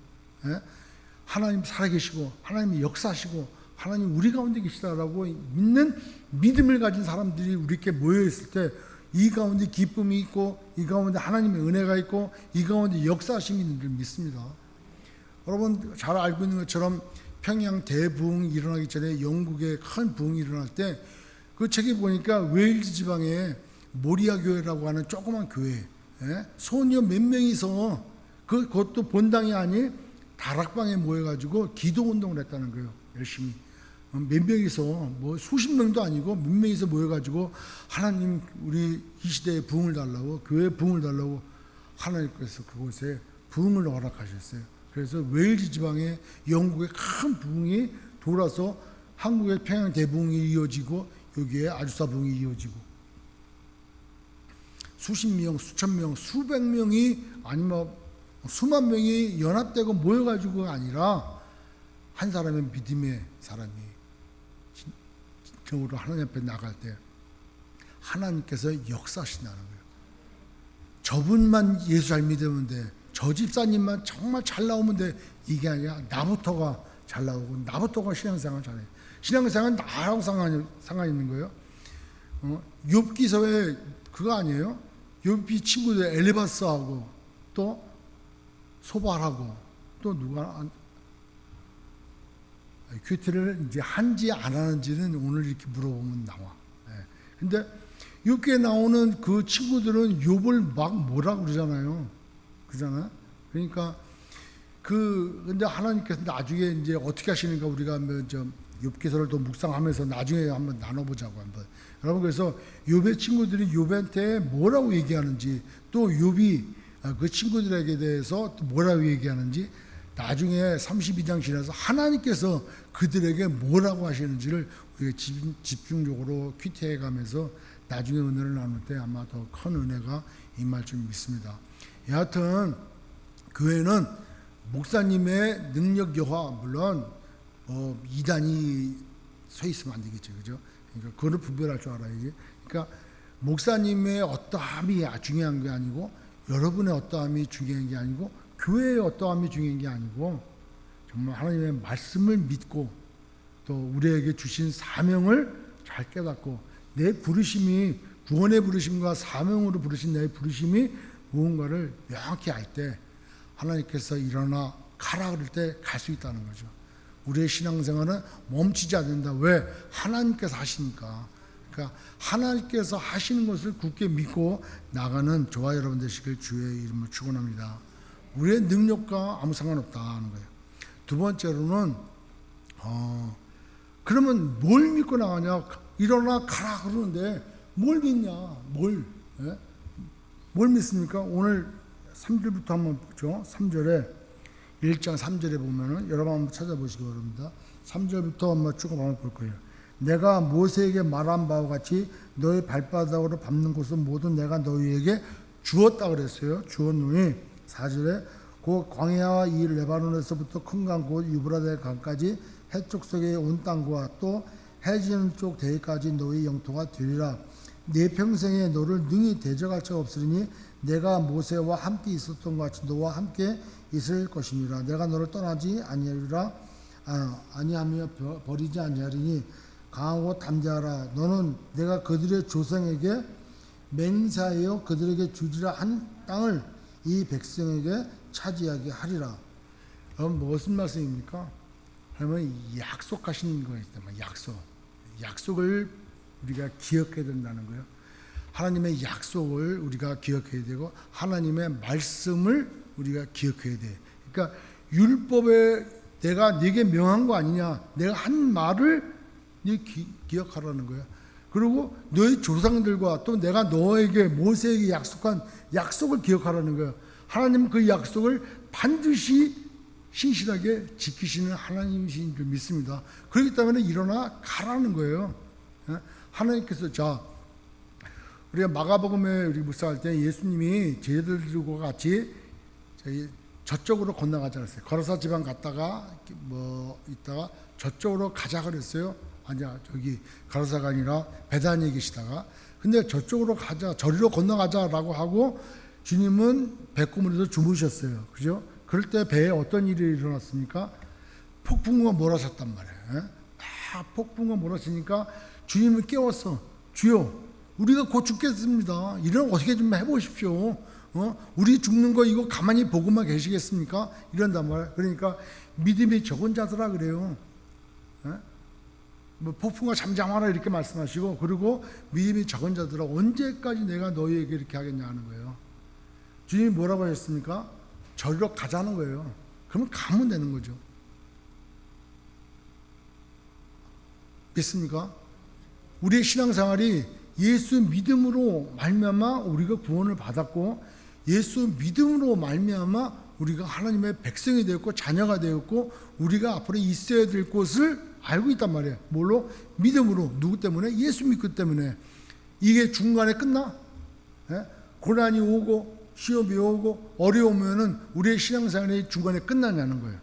하나님 살아계시고 하나님이 역사하시고 하나님 우리 가운데 계시다라고 믿는 믿음을 가진 사람들이 우리께 모여있을 때 이 가운데 기쁨이 있고 이 가운데 하나님의 은혜가 있고 이 가운데 역사하심이 있는 줄 믿습니다. 여러분 잘 알고 있는 것처럼 평양 대부흥이 일어나기 전에 영국의 큰 부흥이 일어날 때 그 책에 보니까 웨일즈 지방에 모리아 교회라고 하는 조그만 교회 소녀 몇 명이서 그것도 본당이 아닌 다락방에 모여가지고 기도운동을 했다는 거예요. 열심히 몇 명이서 뭐 수십 명도 아니고 몇 명이서 모여가지고 하나님 우리 이 시대에 부흥을 달라고 교회에 부흥을 달라고 하나님께서 그곳에 부흥을 허락하셨어요. 그래서 웨일즈 지방에 영국의 큰 부흥이 돌아서 한국의 평양 대부흥이 이어지고 여기에 아주사 부흥이 이어지고 수십 명, 수천 명, 수백 명이 아니면 수만 명이 연합되고 모여가지고가 아니라 한 사람의 믿음의 사람이 진정으로 하나님 앞에 나갈 때 하나님께서 역사하신다는 거예요. 저분만 예수 잘 믿으면 돼. 저 집사님만 정말 잘 나오면 돼. 이게 아니라 나부터가 잘 나오고 나부터가 신앙생활 잘해. 신앙생활은 나하고 상관이 있는 거예요. 욥기서에 그거 아니에요? 욥기 친구들 엘리바스하고 또 소발하고 또 누가 큐티를 이제 한지 안 하는지는 오늘 이렇게 물어보면 나와. 근데 욥기에 나오는 그 친구들은 욥을 막 뭐라 그러잖아요. 그러잖아. 그러니까 근데 하나님께서 나중에 이제 어떻게 하시는가 우리가 욥기서를 또 묵상하면서 나중에 한번 나눠보자고 한번. 여러분 그래서 욥의 친구들이 욥한테 뭐라고 얘기하는지 또 욥이 그 친구들에게 대해서 또 뭐라고 얘기하는지 나중에 32장 지나서 하나님께서 그들에게 뭐라고 하시는지를 우리가 집중적으로 퀴트해 가면서 나중에 은혜를 나눌 때 아마 더 큰 은혜가 임할 줄 믿습니다. 여하튼 교회는 목사님의 능력 여하 물론 이단이 서 있으면 안 되겠죠, 그죠? 그러니까 그걸 분별할 줄 알아야지. 그러니까 목사님의 어떠함이 중요한 게 아니고 여러분의 어떠함이 중요한 게 아니고 교회의 어떠함이 중요한 게 아니고 정말 하나님의 말씀을 믿고 또 우리에게 주신 사명을 잘 깨닫고 내 부르심이 구원의 부르심과 사명으로 부르신 내 부르심이 무언가를 명확히 알 때 하나님께서 일어나 가라 그럴 때 갈 수 있다는 거죠. 우리의 신앙생활은 멈추지 않는다. 왜? 하나님께서 하시니까. 그러니까 하나님께서 하시는 것을 굳게 믿고 나가는 저와 여러분 되시길 주의 이름으로 축원합니다. 우리의 능력과 아무 상관없다는 거예요. 두 번째로는 그러면 뭘 믿고 나가냐? 일어나 가라 그러는데 뭘 믿냐? 뭘 믿습니까? 오늘 3절부터 한번 보죠. 3절에 1장 3절에 보면은 여러분 한번 찾아보시기 바랍니다. 3절부터 한번 쭉 한번 볼 거예요. 내가 모세에게 말한 바와 같이 너희 발바닥으로 밟는 곳은 모두 내가 너희에게 주었다 그랬어요. 주었노니 4절에 그 광야와 이 레바논에서부터 큰 강 곧 유브라데 강까지 해쪽 속에 온 땅과 또 해지는 쪽 대까지 너희 영토가 되리라. 내 평생에 너를 능히 대적할 자가 없으리니 내가 모세와 함께 있었던 것 같이 너와 함께 있을 것이니라. 내가 너를 떠나지 아니하리라. 아니하며 버리지 아니하리니 강하고 담대하라. 너는 내가 그들의 조상에게 맹세하여 그들에게 주리라 한 땅을 이 백성에게 차지하게 하리라. 무슨 말씀입니까? 그러면 약속하신 거예요. 약속을 우리가 기억해야 된다는 거예요. 하나님의 약속을 우리가 기억해야 되고 하나님의 말씀을 우리가 기억해야 돼. 그러니까 율법에 내가 네게 명한 거 아니냐? 내가 한 말을 네 기억하라는 거야. 그리고 너희 조상들과 또 내가 너에게 모세에게 약속한 약속을 기억하라는 거야. 하나님은 그 약속을 반드시 신실하게 지키시는 하나님이신 줄 믿습니다. 그렇기 때문에 일어나 가라는 거예요. 하나님께서 우리가 마가복음에 우리 묵상할 때 예수님이 제자들과 같이 저쪽으로 건너가자 그랬어요. 거라사 지방 갔다가 있다가 저쪽으로 가자 그랬어요. 아니야, 저기 거라사가 아니라 베다니에 계시다가 근데 저쪽으로 가자, 저리로 건너가자라고 하고 주님은 배꼽물에서 주무셨어요. 그죠? 그럴 때 배에 어떤 일이 일어났습니까? 폭풍우가 몰아쳤단 말이에요. 폭풍우가 몰아치니까 주님을 깨웠어. 주여, 우리가 곧 죽겠습니다. 이런 어떻게 좀 해보십시오. 우리 죽는 거 이거 가만히 보고만 계시겠습니까? 이런단 말이에요. 그러니까 믿음이 적은 자들아 그래요. 폭풍과 잠잠하라 이렇게 말씀하시고 그리고 믿음이 적은 자들아 언제까지 내가 너희에게 이렇게 하겠냐 하는 거예요. 주님이 뭐라고 하셨습니까? 저리로 가자는 거예요. 그러면 가면 되는 거죠. 믿습니까? 우리의 신앙생활이 예수 믿음으로 말미암아 우리가 구원을 받았고 예수 믿음으로 말미암아 우리가 하나님의 백성이 되었고 자녀가 되었고 우리가 앞으로 있어야 될 곳을 알고 있단 말이에요. 뭘로? 믿음으로. 누구 때문에? 예수 믿기 때문에. 이게 중간에 끝나? 고난이 오고 시험이 오고 어려우면은 우리의 신앙생활이 중간에 끝나냐는 거예요.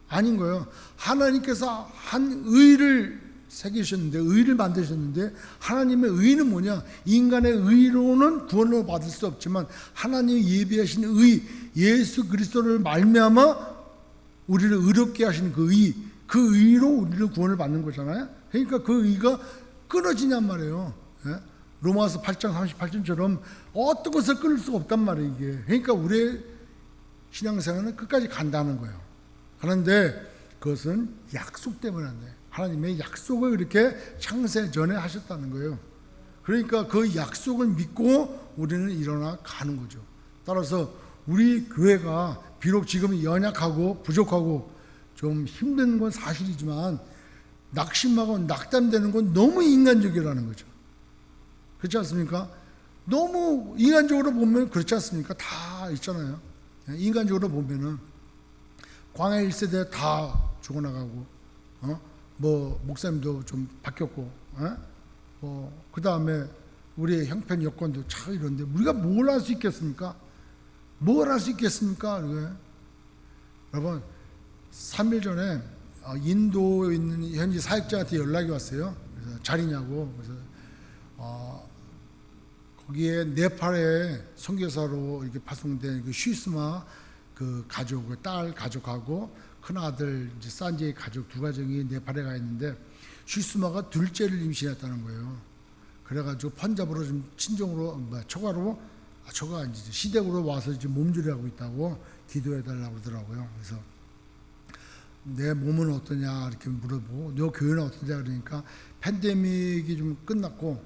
아닌 거예요. 하나님께서 한 의를 새기셨는데 의를 만드셨는데 하나님의 의는 뭐냐? 인간의 의로는 구원을 받을 수 없지만 하나님이 예비하신 의 예수 그리스도를 말미암아 우리를 의롭게 하시는 그 의, 그 의로 우리를 구원을 받는 거잖아요. 그러니까 그 의가 끊어지냔 말이에요. 로마서 8장 38절처럼 어떤 것을 끊을 수가 없단 말이에요. 이게. 그러니까 우리의 신앙생활은 끝까지 간다는 거예요. 그런데 그것은 약속 때문에 안 돼요. 하나님의 약속을 이렇게 창세 전에 하셨다는 거예요. 그러니까 그 약속을 믿고 우리는 일어나 가는 거죠. 따라서 우리 교회가 비록 지금 연약하고 부족하고 좀 힘든 건 사실이지만 낙심하고 낙담되는 건 너무 인간적이라는 거죠. 그렇지 않습니까? 너무 인간적으로 보면 그렇지 않습니까? 다 있잖아요. 인간적으로 보면은 광야 1세대 다 죽어나가고, 뭐 목사님도 좀 바뀌었고, 그 다음에 우리의 형편 여건도 참 이런데 우리가 뭘 할 수 있겠습니까? 뭘 할 수 있겠습니까? 여러분 3일 전에 인도에 있는 현지 사역자한테 연락이 왔어요. 그래서 자리냐고. 그래서 거기에 네팔에 선교사로 이렇게 파송된 그 슈스마 그 가족, 그 딸 가족하고 큰 아들 이제 산지의 가족 두 가족이 네팔에 가 있는데 슈스마가 둘째를 임신했다는 거예요. 그래가지고 펀잡으로 좀 친정으로 처가로 처가 이제 시댁으로 와서 지금 몸조리하고 있다고 기도해달라고 그러더라고요. 그래서 내 몸은 어떠냐 이렇게 물어보고 너 교회는 어떠냐 그러니까 팬데믹이 좀 끝났고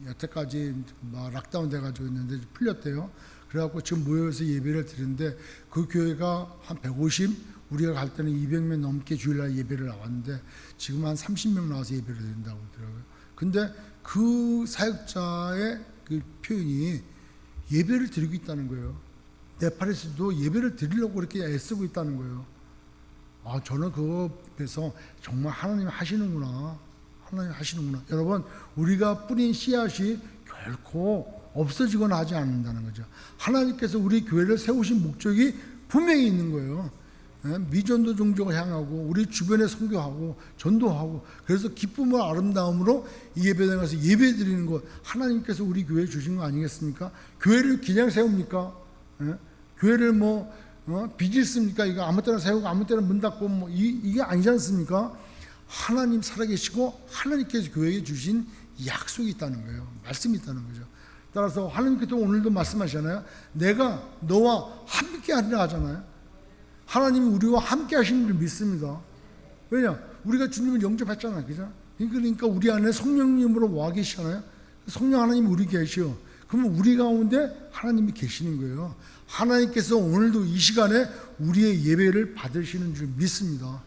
여태까지 막 락다운 돼가지고 있는데 풀렸대요. 그래갖고 지금 모여서 예배를 드리는데 그 교회가 한 150, 우리가 갈 때는 200명 넘게 주일날 예배를 나왔는데 지금 한 30명 나와서 예배를 드린다고 하더라고요. 근데 그 사역자의 그 표현이 예배를 드리고 있다는 거예요. 네팔에서도 예배를 드리려고 그렇게 애쓰고 있다는 거예요. 저는 그거에서 정말 하나님 하시는구나. 하나님 하시는구나. 여러분, 우리가 뿌린 씨앗이 결코 없어지거나 하지 않는다는 거죠. 하나님께서 우리 교회를 세우신 목적이 분명히 있는 거예요. 미전도 종족을 향하고 우리 주변에 선교하고 전도하고 그래서 기쁨과 아름다움으로 이 예배당에 가서 예배 드리는 것 하나님께서 우리 교회에 주신 거 아니겠습니까? 교회를 그냥 세웁니까? 교회를 빚을 씁니까? 이거 아무 때나 세우고 아무 때나 문 닫고 이게 아니지 않습니까? 하나님 살아계시고 하나님께서 교회에 주신 약속이 있다는 거예요. 말씀이 있다는 거죠. 따라서 하나님께서 오늘도 말씀하시잖아요. 내가 너와 함께 하리라 하잖아요. 하나님이 우리와 함께 하시는 줄 믿습니다. 왜냐? 우리가 주님을 영접했잖아요. 그죠? 그러니까 우리 안에 성령님으로 와 계시잖아요. 성령 하나님이 우리 계시오. 그러면 우리 가운데 하나님이 계시는 거예요. 하나님께서 오늘도 이 시간에 우리의 예배를 받으시는 줄 믿습니다.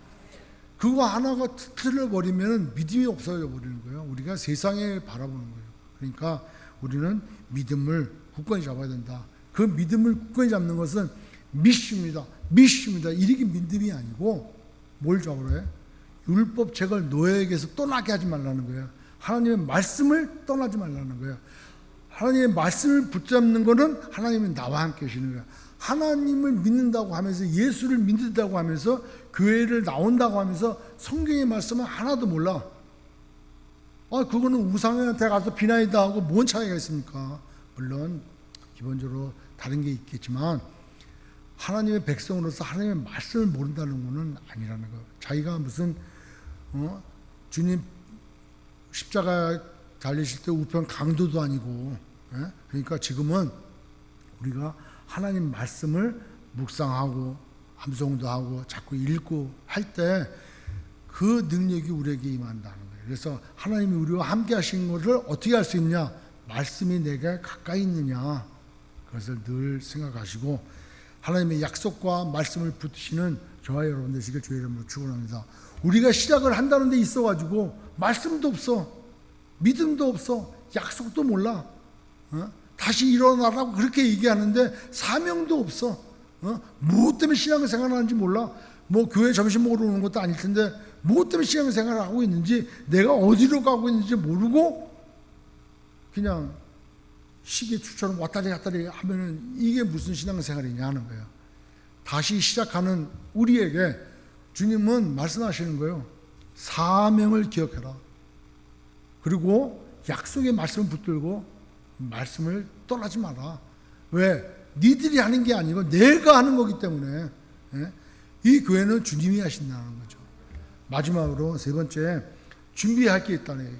그거 하나가 틀려버리면 믿음이 없어져 버리는 거예요. 우리가 세상에 바라보는 거예요. 그러니까 우리는 믿음을 굳건히 잡아야 된다. 그 믿음을 굳건히 잡는 것은 믿습니다. 이렇게 믿음이 아니고 뭘 잡으라 해? 율법책을 노예에게서 떠나게 하지 말라는 거예요. 하나님의 말씀을 떠나지 말라는 거예요. 하나님의 말씀을 붙잡는 것은 하나님이 나와 함께 계시는 거예요. 하나님을 믿는다고 하면서 예수를 믿는다고 하면서 교회를 나온다고 하면서 성경의 말씀은 하나도 몰라. 그거는 우상한테 가서 비나이다 하고 뭔 차이가 있습니까? 물론 기본적으로 다른 게 있겠지만 하나님의 백성으로서 하나님의 말씀을 모른다는 것은 아니라는 거예요. 자기가 무슨 주님 십자가 달리실 때 우편 강도도 아니고 그러니까 지금은 우리가 하나님 말씀을 묵상하고 암송도 하고 자꾸 읽고 할 때 그 능력이 우리에게 임한다는 거예요. 그래서 하나님이 우리와 함께 하신 것을 어떻게 할 수 있냐? 말씀이 내게 가까이 있느냐? 그것을 늘 생각하시고 하나님의 약속과 말씀을 붙이시는 저와 여러분 되시길 주의 이름으로 축원합니다. 우리가 시작을 한다는 데 있어가지고 말씀도 없어, 믿음도 없어, 약속도 몰라, 다시 일어나라고 그렇게 얘기하는데 사명도 없어, 무엇 때문에 신앙생활을 하는지 몰라. 교회 점심 먹으러 오는 것도 아닐 텐데 무엇 때문에 신앙생활을 하고 있는지, 내가 어디로 가고 있는지 모르고 그냥 시계추처럼 왔다리 갔다리 하면은 이게 무슨 신앙생활이냐 하는 거예요. 다시 시작하는 우리에게 주님은 말씀하시는 거예요. 사명을 기억해라. 그리고 약속의 말씀을 붙들고 말씀을 떠나지 마라. 왜? 니들이 하는 게 아니고 내가 하는 거기 때문에 이 교회는 주님이 하신다는 거죠. 마지막으로 세 번째, 준비할 게 있다네.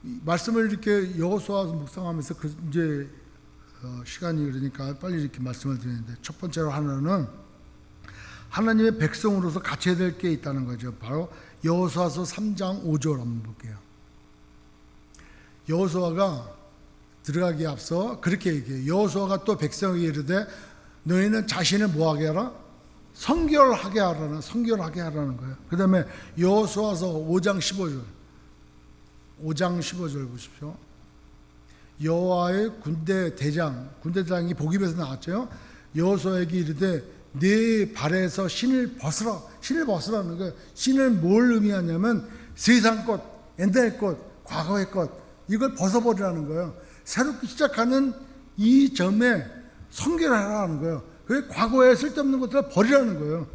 말씀을 이렇게 여호수아 묵상하면서 이제 시간이 그러니까 빨리 이렇게 말씀을 드리는데, 첫 번째로 하나는 하나님의 백성으로서 갖춰야 될 게 있다는 거죠. 바로 여호수아서 3장 5절 한번 볼게요. 여호수아가 들어가기에 앞서 그렇게 얘기해요. 여호수아가 또 백성에게 이르되 너희는 자신을 뭐하게 하라? 성결하게 하라는 거예요. 그 다음에 여호수아서 5장 15절 보십시오. 여호와의 군대장이 복입에서 나왔죠. 여호수아에게 이르되 네 발에서 신을 벗으라는 거예요. 신은 뭘 의미하냐면 세상 것, 옛날 것, 과거의 것, 이걸 벗어버리라는 거예요. 새롭게 시작하는 이 점에 성결하라는 거예요. 그 과거에 쓸데없는 것들을 버리라는 거예요.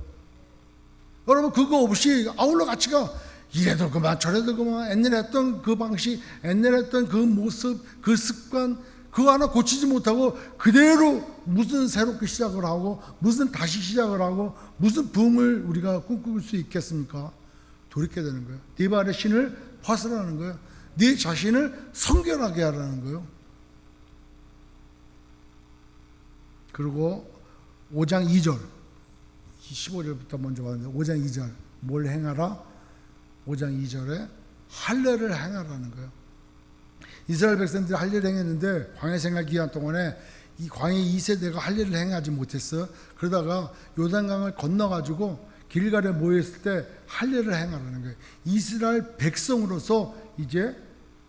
여러분 그거 없이 아울러 같이 가. 이래도 그만 저래도 그만, 옛날에 했던 그 방식, 옛날에 했던 그 모습, 그 습관, 그거 하나 고치지 못하고 그대로 무슨 새롭게 시작을 하고 무슨 다시 시작을 하고 무슨 부흥을 우리가 꿈꿀 수 있겠습니까? 돌이켜야 되는 거예요. 네 발의 신을 벗으라는 거예요. 네 자신을 성결하게 하라는 거예요. 그리고 5장 2절 15절부터 먼저 봤는데 5장 2절 뭘 행하라? 5장 2절에 할례를 행하라는 거예요. 이스라엘 백성들이 할례를 행했는데 광야 생활 기간 동안에 이 광야 2세대가 할례를 행하지 못했어. 그러다가 요단강을 건너가지고 길갈에 모였을 때 할례를 행하라는 거예요. 이스라엘 백성으로서 이제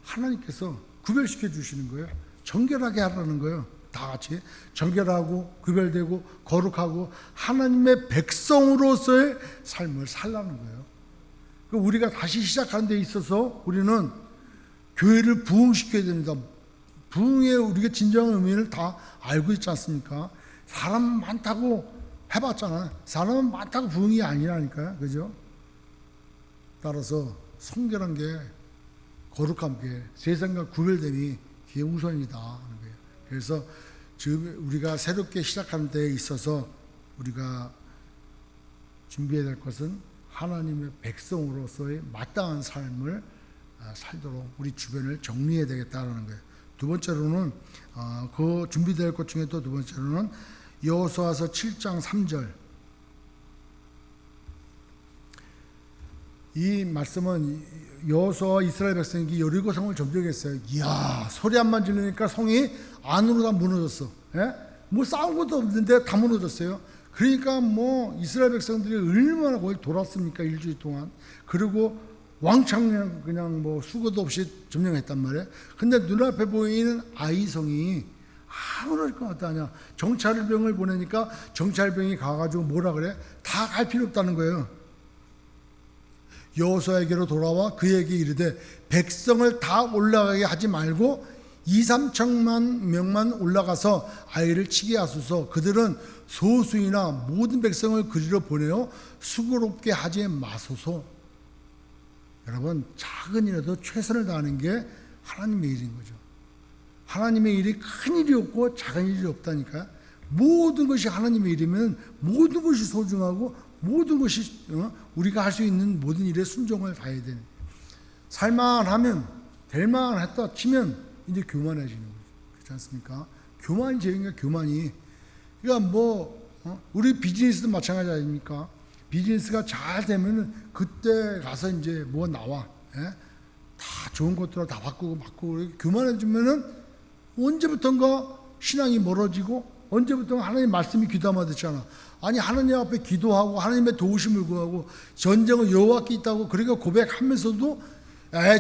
하나님께서 구별시켜 주시는 거예요. 정결하게 하라는 거예요. 다 같이 정결하고 구별되고 거룩하고 하나님의 백성으로서의 삶을 살라는 거예요. 우리가 다시 시작하는 데 있어서 우리는 교회를 부흥시켜야 됩니다. 부흥의 우리가 진정한 의미를 다 알고 있지 않습니까? 사람 많다고 해봤잖아요. 사람은 많다고 부흥이 아니라니까요. 그죠? 따라서 성결한 게, 거룩한 게, 세상과 구별됨이 그게 우선이다 하는 거예요. 그래서 우리가 새롭게 시작하는 데에 있어서 우리가 준비해야 될 것은 하나님의 백성으로서의 마땅한 삶을 살도록 우리 주변을 정리해야 되겠다라는 거예요. 두 번째로는 그 준비될 것 중에 또 두 번째로는 여호수아서 7장 3절. 이 말씀은 여호수아와 이스라엘 백성이 여리고 성을 점령했어요. 이야, 소리 한번 지르니까 성이 안으로 다 무너졌어. 예? 뭐 싸운 것도 없는데 다 무너졌어요. 그러니까 뭐 이스라엘 백성들이 얼마나 거기 돌았습니까? 일주일 동안. 그리고 왕창 그냥 뭐 수고도 없이 점령했단 말이에요. 근데 눈앞에 보이는 아이성이 아무럴 것 같다냐. 정찰병을 보내니까 정찰병이 가가지고 뭐라 그래? 다 갈 필요 없다는 거예요. 여호수아에게로 돌아와 그에게 이르되 백성을 다 올라가게 하지 말고 2-3천만 명만 올라가서 아이를 치게 하소서. 그들은 소수이나 모든 백성을 그리로 보내어 수고롭게 하지 마소서. 여러분, 작은 일에도 최선을 다하는 게 하나님의 일인 거죠. 하나님의 일이 큰 일이 없고 작은 일이 없다니까. 모든 것이 하나님의 일이면 모든 것이 소중하고 모든 것이 우리가 할 수 있는 모든 일에 순종을 다해야 되는. 살만하면 될만 했다 치면 이제 교만해지는 거죠. 그렇지 않습니까? 교만이 죄인가, 교만이. 그러니까 우리 비즈니스도 마찬가지 아닙니까? 비즈니스가 잘 되면은 그때 가서 이제 뭐 나와. 예? 다 좋은 것들을 다 바꾸고 교만해지면은 언제부턴가 신앙이 멀어지고 언제부턴가 하나님 말씀이 귀담아 듣잖아. 아니 하나님 앞에 기도하고 하나님의 도우심을 구하고 전쟁은 여호와께 있다고 그러니까 고백하면서도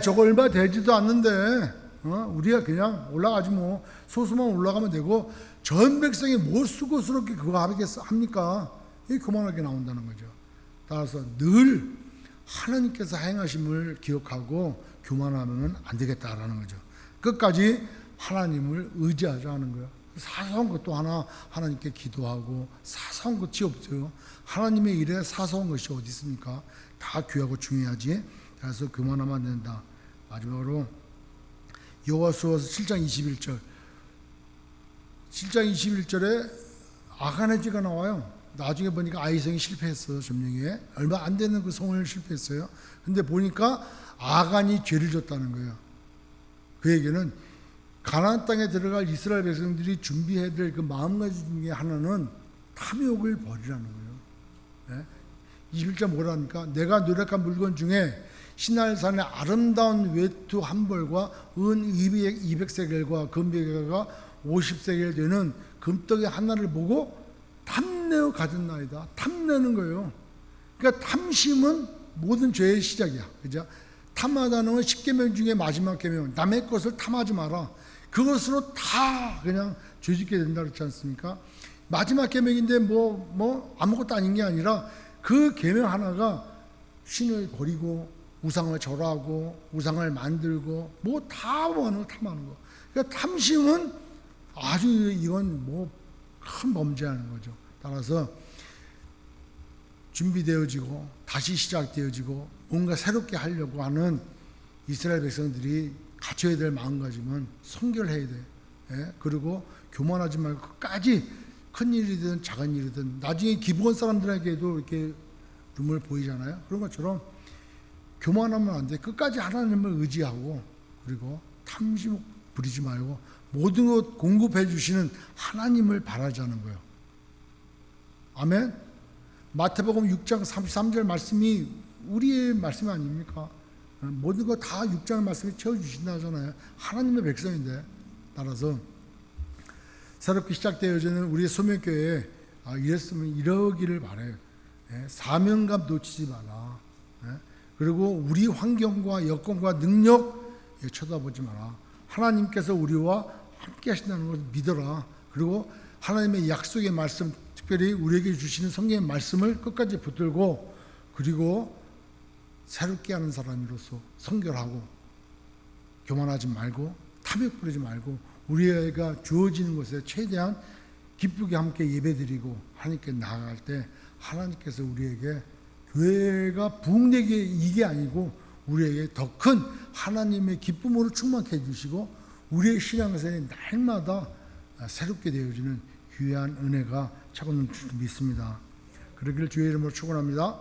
저거 얼마 되지도 않는데 우리가 그냥 올라가지 뭐 소수만 올라가면 되고 전 백성이 뭘 수고스럽게 그거 합니까? 이게 교만하게 나온다는 거죠. 따라서 늘 하나님께서 행하심을 기억하고 교만하면 안 되겠다라는 거죠. 끝까지 하나님을 의지하자는 거예요. 사소한 것도 하나님께 기도하고 사소한 것이 없어요. 하나님의 일에 사소한 것이 어디 있습니까? 다 귀하고 중요하지. 그래서 교만하면 안 된다. 마지막으로 여호수아서 7장 21절. 7장 21절에 아가네지가 나와요. 나중에 보니까 아이성이 실패했어요. 점령에 얼마 안 되는 그 성을 실패했어요. 근데 보니까 아간이 죄를 졌다는 거예요. 그에게는 가나안 땅에 들어갈 이스라엘 백성들이 준비해야 될 그 마음가짐 중에 하나는 탐욕을 버리라는 거예요. 21절 뭐라 합니까? 내가 노력한 물건 중에 시날산의 아름다운 외투 한 벌과 은 200세겔과 금베개가 50세겔 되는 금떡이 하나를 보고 탐내어 탐내어 가졌나이다. 탐내는 거예요. 그러니까 탐심은 모든 죄의 시작이야. 그죠? 탐하다는 건 10계명 중에 마지막 계명. 남의 것을 탐하지 마라. 그것으로 다 그냥 죄짓게 된다 그렇지 않습니까? 마지막 계명인데 뭐 아무것도 아닌 게 아니라 그 계명 하나가 신을 버리고 우상을 절하고 우상을 만들고 뭐 다 하는 거 탐하는 거. 그러니까 탐심은 아주 이건 뭐 큰 범죄하는 거죠. 따라서 준비되어지고 다시 시작되어지고 뭔가 새롭게 하려고 하는 이스라엘 백성들이 갖춰야 될 마음가짐은 성결해야 돼. 예? 그리고 교만하지 말고 끝까지 큰 일이든 작은 일이든 나중에 기부원 사람들에게도 이렇게 눈물 보이잖아요. 그런 것처럼 교만하면 안 돼. 끝까지 하나님을 의지하고 그리고 탐심 부리지 말고 모든 것 공급해 주시는 하나님을 바라자는 거예요. 아멘. 마태복음 6장 33절 말씀이 우리의 말씀이 아닙니까? 모든 거 다 6장 말씀이 채워주신다 하잖아요. 하나님의 백성인데. 따라서 새롭게 시작되어지는 우리의 소명교회에 이랬으면 이러기를 바라요. 사명감 놓치지 마라. 그리고 우리 환경과 여건과 능력 쳐다보지 마라. 하나님께서 우리와 함께 하신다는 것을 믿어라. 그리고 하나님의 약속의 말씀, 특별히 우리에게 주시는 성경의 말씀을 끝까지 붙들고 그리고 새롭게 하는 사람으로서 성결하고 교만하지 말고 탐욕 부리지 말고 우리가 주어지는 것에 최대한 기쁘게 함께 예배드리고 하나님께 나아갈 때 하나님께서 우리에게 교회가 부흥되게 이게 아니고 우리에게 더 큰 하나님의 기쁨으로 충만케 해주시고 우리의 신앙생활이 날마다 새롭게 되어지는 귀한 은혜가 차고 넘치는 줄 믿습니다. 그러기를 주의 이름으로 축원합니다.